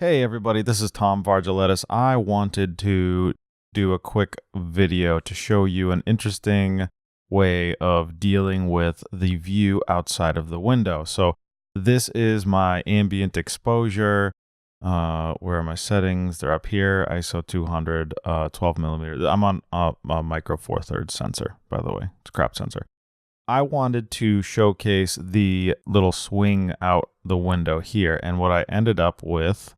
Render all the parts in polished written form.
Hey everybody, this is Tom Vargaletis. I wanted to do a quick video to show you an interesting way of dealing with the view outside of the window. So this is my ambient exposure. Where are my settings? They're up here, ISO 200, 12 millimeters. I'm on a micro four thirds sensor, by the way. It's a crop sensor. I wanted to showcase the little swing out the window here, and what I ended up with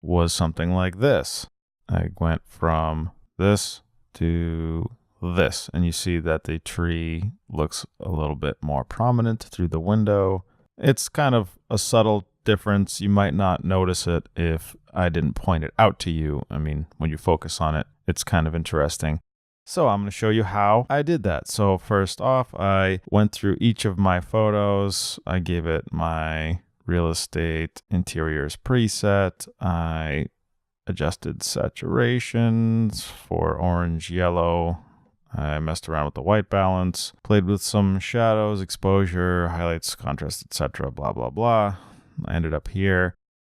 was something like this. I went from this to this, and you see that the tree looks a little bit more prominent through the window. It's kind of a subtle difference. You might not notice it if I didn't point it out to you. I mean, when you focus on it, it's kind of interesting. So I'm going to show you how I did that. So first off, I went through each of my photos. I gave it my real estate interiors preset. I adjusted saturations for orange, yellow. I messed around with the white balance, played with some shadows, exposure, highlights, contrast, etc. Blah, blah, blah. I ended up here.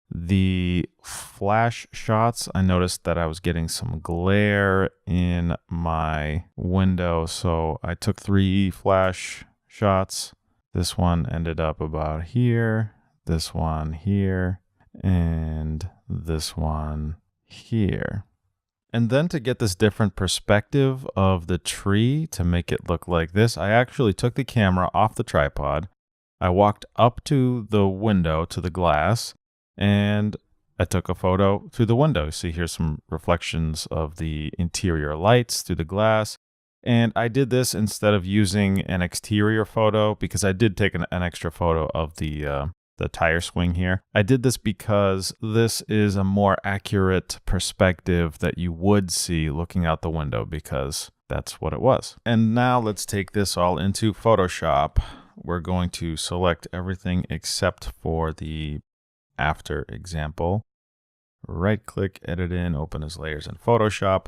The flash shots, I noticed that I was getting some glare in my window, so I took 3 flash shots. This one ended up about here, this one here, and this one here. And then to get this different perspective of the tree, to make it look like this, I actually took the camera off the tripod. I walked up to the window, to the glass, and I took a photo through the window. See, here's some reflections of the interior lights through the glass. And I did this instead of using an exterior photo, because I did take an extra photo of the tire swing here. I did this because this is a more accurate perspective that you would see looking out the window, because that's what it was. And now let's take this all into Photoshop. We're going to select everything except for the after example. Right click, edit in, open as layers in Photoshop.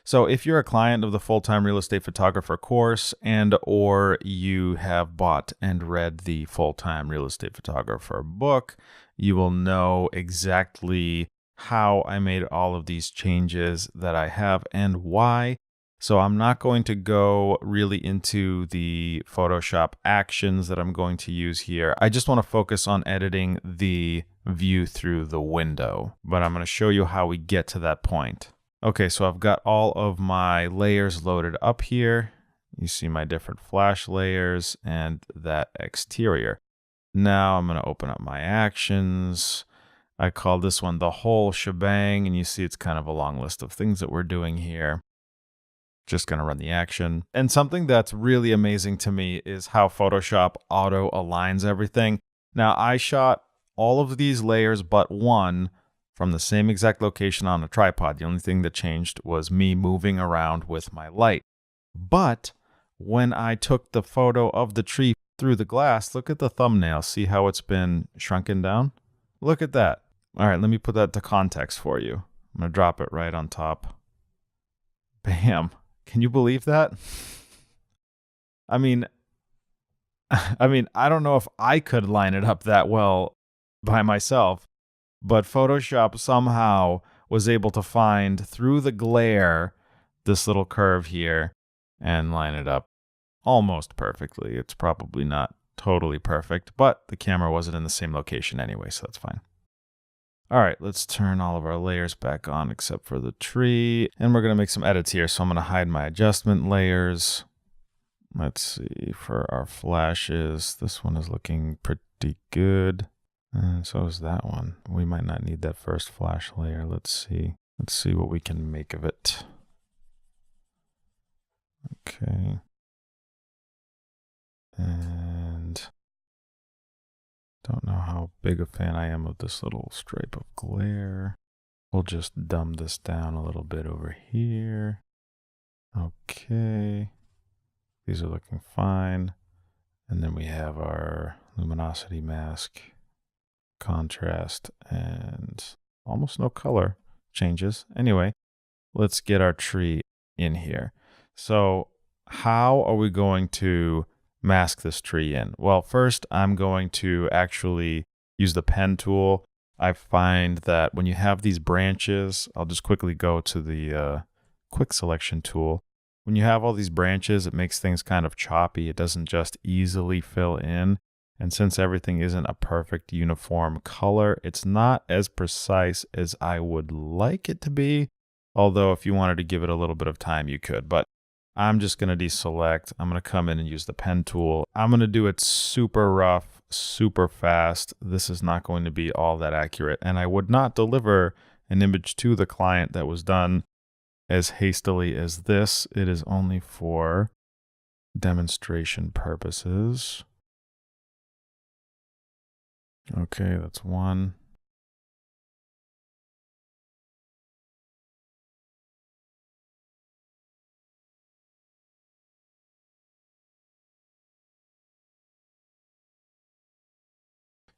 So if you're a client of the Full-Time Real Estate Photographer course, and or you have bought and read the Full-Time Real Estate Photographer book, you will know exactly how I made all of these changes that I have and why. So I'm not going to go really into the Photoshop actions that I'm going to use here. I just want to focus on editing the view through the window, but I'm going to show you how we get to that point. Okay, so I've got all of my layers loaded up here. You see my different flash layers and that exterior. Now I'm going to open up my actions. I call this one the whole shebang, and you see it's kind of a long list of things that we're doing here. Just going to run the action. And something that's really amazing to me is how Photoshop auto aligns everything. Now, I shot all of these layers but one from the same exact location on a tripod. The only thing that changed was me moving around with my light. But when I took the photo of the tree through the glass, look at the thumbnail. See how it's been shrunken down? Look at that. All right, let me put that to context for you. I'm going to drop it right on top. Bam. Can you believe that? I mean, I don't know if I could line it up that well by myself, but Photoshop somehow was able to find through the glare this little curve here and line it up almost perfectly. It's probably not totally perfect, but the camera wasn't in the same location anyway, so that's fine. All right, let's turn all of our layers back on except for the tree. And we're going to make some edits here. So I'm going to hide my adjustment layers. Let's see, for our flashes, this one is looking pretty good. And so is that one. We might not need that first flash layer. Let's see. Let's see what we can make of it. Okay. And don't know how big a fan I am of this little stripe of glare. We'll just dumb this down a little bit over here. Okay. These are looking fine. And then we have our luminosity mask, contrast, and almost no color changes. Anyway, let's get our tree in here. So how are we going to mask this tree in? Well, first I'm going to actually use the pen tool I find that when you have these branches, I'll just quickly go to the quick selection tool. When you have all these branches, it makes things kind of choppy. It doesn't just easily fill in. And since everything isn't a perfect uniform color, it's not as precise as I would like it to be. Although if you wanted to give it a little bit of time, you could. But I'm just going to deselect. I'm going to come in and use the pen tool. I'm going to do it super rough, super fast. This is not going to be all that accurate. And I would not deliver an image to the client that was done as hastily as this. It is only for demonstration purposes. Okay, that's one.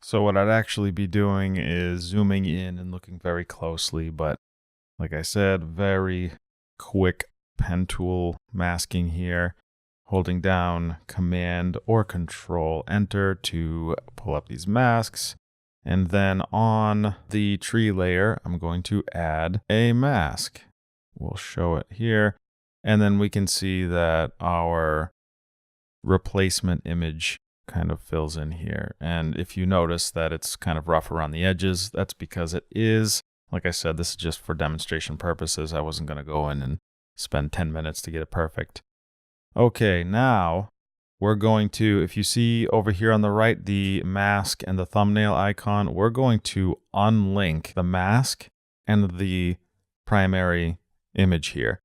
So what I'd actually be doing is zooming in and looking very closely, but like I said, very quick pen tool masking here, holding down Command or Control Enter to pull up these masks. And then on the tree layer, I'm going to add a mask. We'll show it here. And then we can see that our replacement image kind of fills in here. And if you notice that it's kind of rough around the edges, that's because it is. Like I said, this is just for demonstration purposes. I wasn't going to go in and spend 10 minutes to get it perfect. Okay, now we're going to, if you see over here on the right, the mask and the thumbnail icon, we're going to unlink the mask and the primary image here.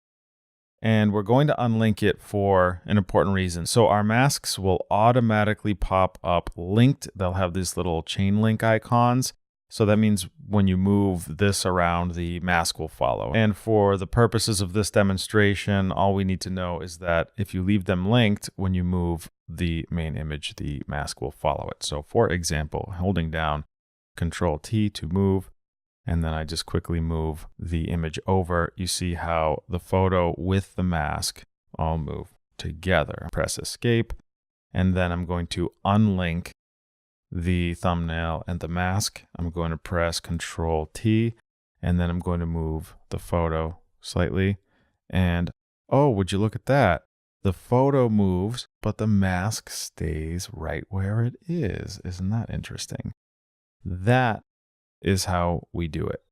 And we're going to unlink it for an important reason. So our masks will automatically pop up linked. They'll have these little chain link icons. So that means when you move this around, the mask will follow. And for the purposes of this demonstration, all we need to know is that if you leave them linked, when you move the main image, the mask will follow it. So for example, holding down Control T to move, and then I just quickly move the image over, you see how the photo with the mask all move together. Press Escape, and then I'm going to unlink the thumbnail and the mask. I'm going to press Control T, and then I'm going to move the photo slightly. And oh, would you look at that? The photo moves, but the mask stays right where it is. Isn't that interesting? That is how we do it.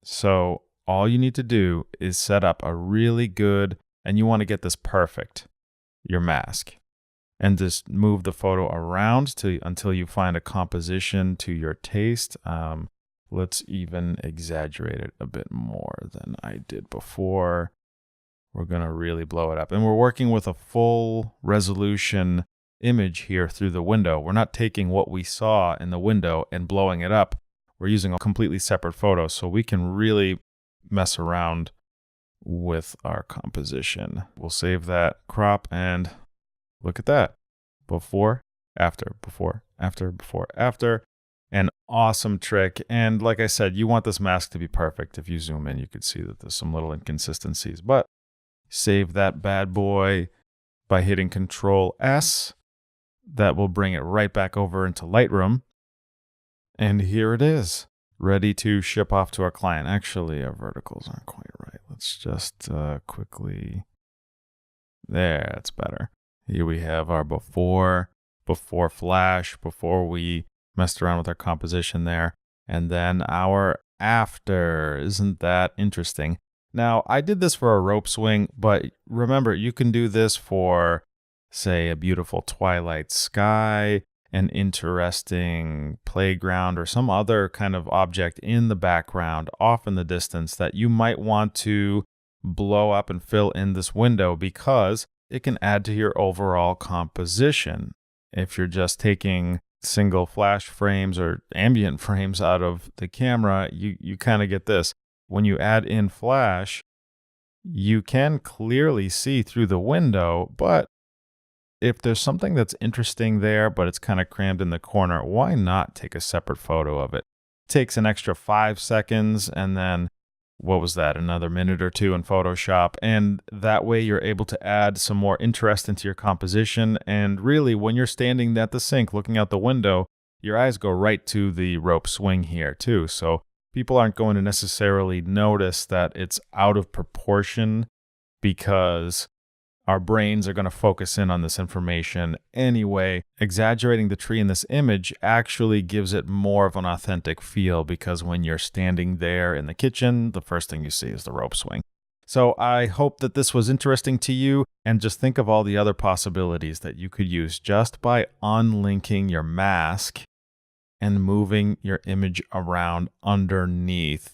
So all you need to do is set up a really good, and you want to get this perfect, your mask. And just move the photo around until you find a composition to your taste. Let's even exaggerate it a bit more than I did before. We're going to really blow it up. And we're working with a full resolution image here through the window. We're not taking what we saw in the window and blowing it up. We're using a completely separate photo, so we can really mess around with our composition. We'll save that crop and look at that. Before, after, before, after, before, after. An awesome trick. And like I said, you want this mask to be perfect. If you zoom in, you could see that there's some little inconsistencies. But save that bad boy by hitting Control S. That will bring it right back over into Lightroom. And here it is, ready to ship off to our client. Actually, our verticals aren't quite right. Let's just quickly... There, that's better. Here we have our before flash, before we messed around with our composition there, and then our after. Isn't that interesting? Now, I did this for a rope swing, but remember, you can do this for, say, a beautiful twilight sky, an interesting playground, or some other kind of object in the background, off in the distance, that you might want to blow up and fill in this window because it can add to your overall composition. If you're just taking single flash frames or ambient frames out of the camera, you kind of get this. When you add in flash, you can clearly see through the window, but if there's something that's interesting there, but it's kind of crammed in the corner, why not take a separate photo of it? It takes an extra 5 seconds, and then what was that, another minute or two in Photoshop, and that way you're able to add some more interest into your composition. And really, when you're standing at the sink looking out the window, your eyes go right to the rope swing here too. So people aren't going to necessarily notice that it's out of proportion because our brains are going to focus in on this information anyway. Exaggerating the tree in this image actually gives it more of an authentic feel because when you're standing there in the kitchen, the first thing you see is the rope swing. So I hope that this was interesting to you, and just think of all the other possibilities that you could use just by unlinking your mask and moving your image around underneath